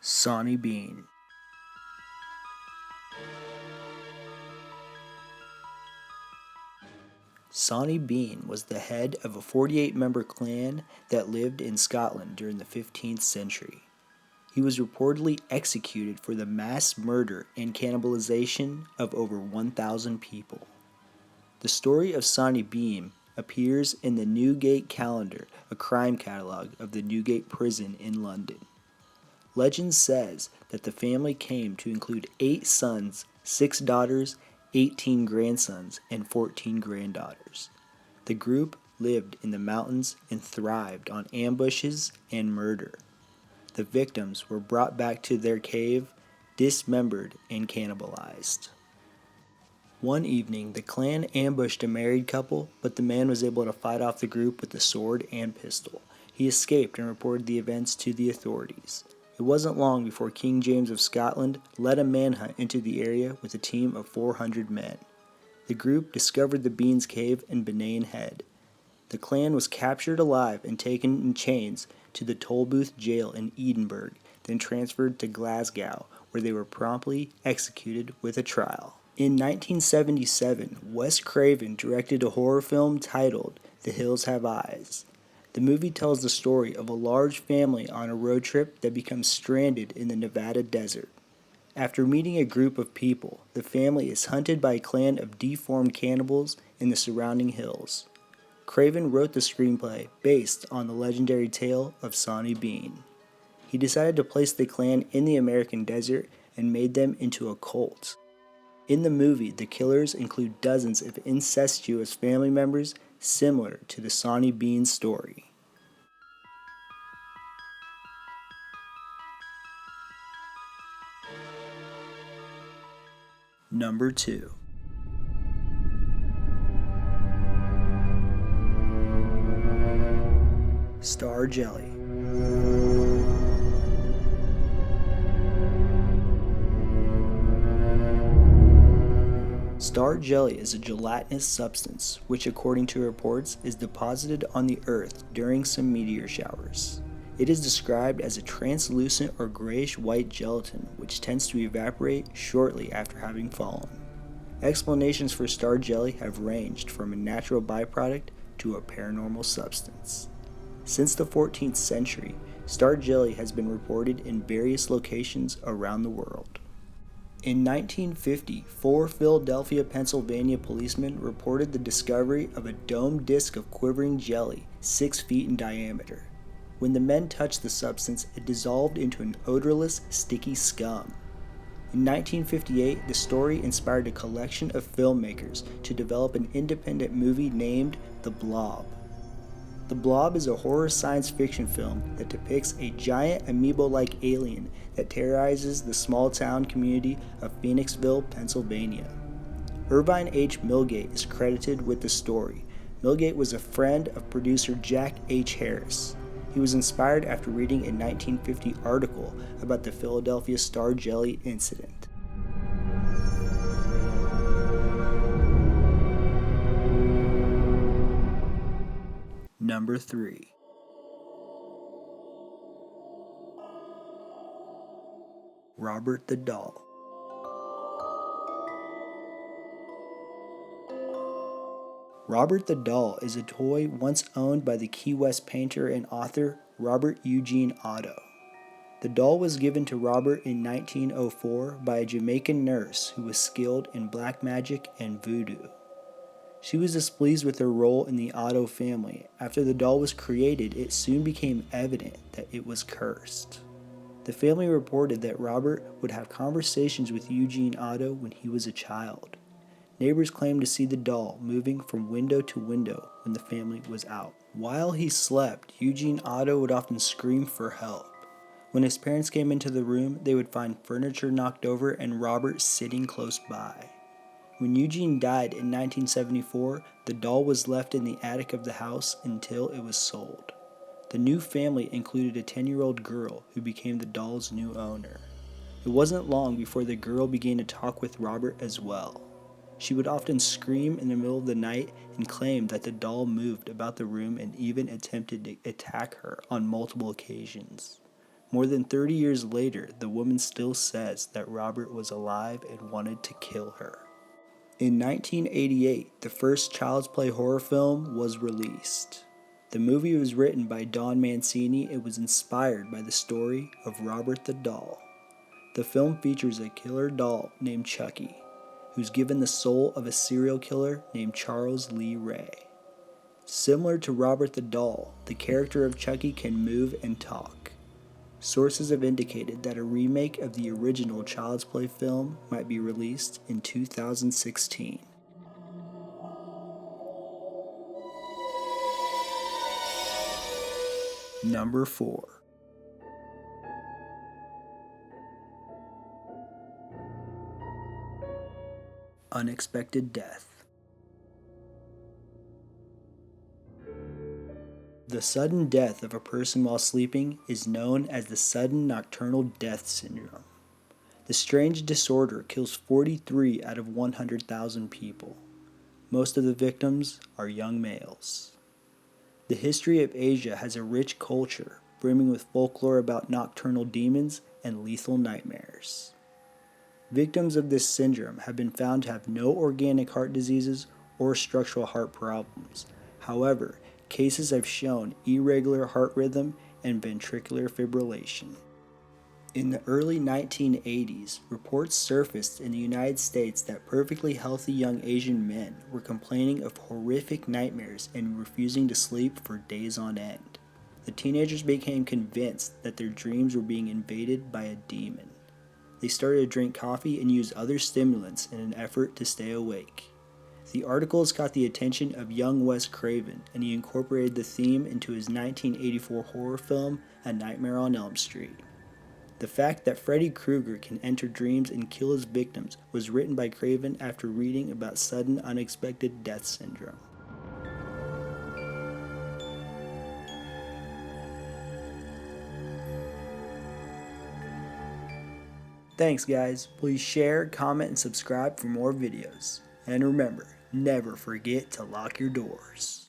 Sawney Bean. Sawney Bean was the head of a 48-member clan that lived in Scotland during the 15th century. He was reportedly executed for the mass murder and cannibalization of over 1,000 people. The story of Sawney Bean appears in the Newgate Calendar, a crime catalog of the Newgate prison in London. Legend says that the family came to include 8 sons, 6 daughters, 18 grandsons, and 14 granddaughters. The group lived in the mountains and thrived on ambushes and murder. The victims were brought back to their cave, dismembered, and cannibalized. One evening, the clan ambushed a married couple, but the man was able to fight off the group with a sword and pistol. He escaped and reported the events to the authorities. It wasn't long before King James of Scotland led a manhunt into the area with a team of 400 men. The group discovered the Beans Cave in Benane Head. The clan was captured alive and taken in chains to the Tolbooth jail in Edinburgh, then transferred to Glasgow, where they were promptly executed with a trial. In 1977, Wes Craven directed a horror film titled The Hills Have Eyes. The movie tells the story of a large family on a road trip that becomes stranded in the Nevada desert. After meeting a group of people, the family is hunted by a clan of deformed cannibals in the surrounding hills. Craven wrote the screenplay based on the legendary tale of Sawney Bean. He decided to place the clan in the American desert and made them into a cult. In the movie, the killers include dozens of incestuous family members similar to the Sawney Bean story. Number 2. Star Jelly. Star jelly is a gelatinous substance which, according to reports, is deposited on the Earth during some meteor showers. It is described as a translucent or grayish-white gelatin which tends to evaporate shortly after having fallen. Explanations for star jelly have ranged from a natural byproduct to a paranormal substance. Since the 14th century, star jelly has been reported in various locations around the world. In 1950, 4 Philadelphia, Pennsylvania policemen reported the discovery of a domed disc of quivering jelly 6 feet in diameter. When the men touched the substance, it dissolved into an odorless, sticky scum. In 1958, the story inspired a collection of filmmakers to develop an independent movie named The Blob. The Blob is a horror science fiction film that depicts a giant amoeba-like alien that terrorizes the small-town community of Phoenixville, Pennsylvania. Irvine H. Millgate is credited with the story. Millgate was a friend of producer Jack H. Harris. He was inspired after reading a 1950 article about the Philadelphia Star Jelly incident. Number 3. Robert the Doll. Robert the Doll is a toy once owned by the Key West painter and author Robert Eugene Otto. The doll was given to Robert in 1904 by a Jamaican nurse who was skilled in black magic and voodoo. She was displeased with her role in the Otto family. After the doll was created, it soon became evident that it was cursed. The family reported that Robert would have conversations with Eugene Otto when he was a child. Neighbors claimed to see the doll moving from window to window when the family was out. While he slept, Eugene Otto would often scream for help. When his parents came into the room, they would find furniture knocked over and Robert sitting close by. When Eugene died in 1974, the doll was left in the attic of the house until it was sold. The new family included a 10-year-old girl who became the doll's new owner. It wasn't long before the girl began to talk with Robert as well. She would often scream in the middle of the night and claim that the doll moved about the room and even attempted to attack her on multiple occasions. More than 30 years later, the woman still says that Robert was alive and wanted to kill her. In 1988, the first Child's Play horror film was released. The movie was written by Don Mancini and was inspired by the story of Robert the Doll. The film features a killer doll named Chucky, who's given the soul of a serial killer named Charles Lee Ray. Similar to Robert the Doll, the character of Chucky can move and talk. Sources have indicated that a remake of the original Child's Play film might be released in 2016. Number 4. Unexpected death. The sudden death of a person while sleeping is known as the sudden nocturnal death syndrome. The strange disorder kills 43 out of 100,000 people. Most of the victims are young males. The history of Asia has a rich culture, brimming with folklore about nocturnal demons and lethal nightmares. Victims of this syndrome have been found to have no organic heart diseases or structural heart problems. However, cases have shown irregular heart rhythm and ventricular fibrillation. In the early 1980s, reports surfaced in the United States that perfectly healthy young Asian men were complaining of horrific nightmares and refusing to sleep for days on end. The teenagers became convinced that their dreams were being invaded by a demon. They started to drink coffee and use other stimulants in an effort to stay awake. The articles caught the attention of young Wes Craven, and he incorporated the theme into his 1984 horror film, A Nightmare on Elm Street. The fact that Freddy Krueger can enter dreams and kill his victims was written by Craven after reading about sudden unexpected death syndrome. Thanks guys, please share, comment, and subscribe for more videos. And remember, never forget to lock your doors.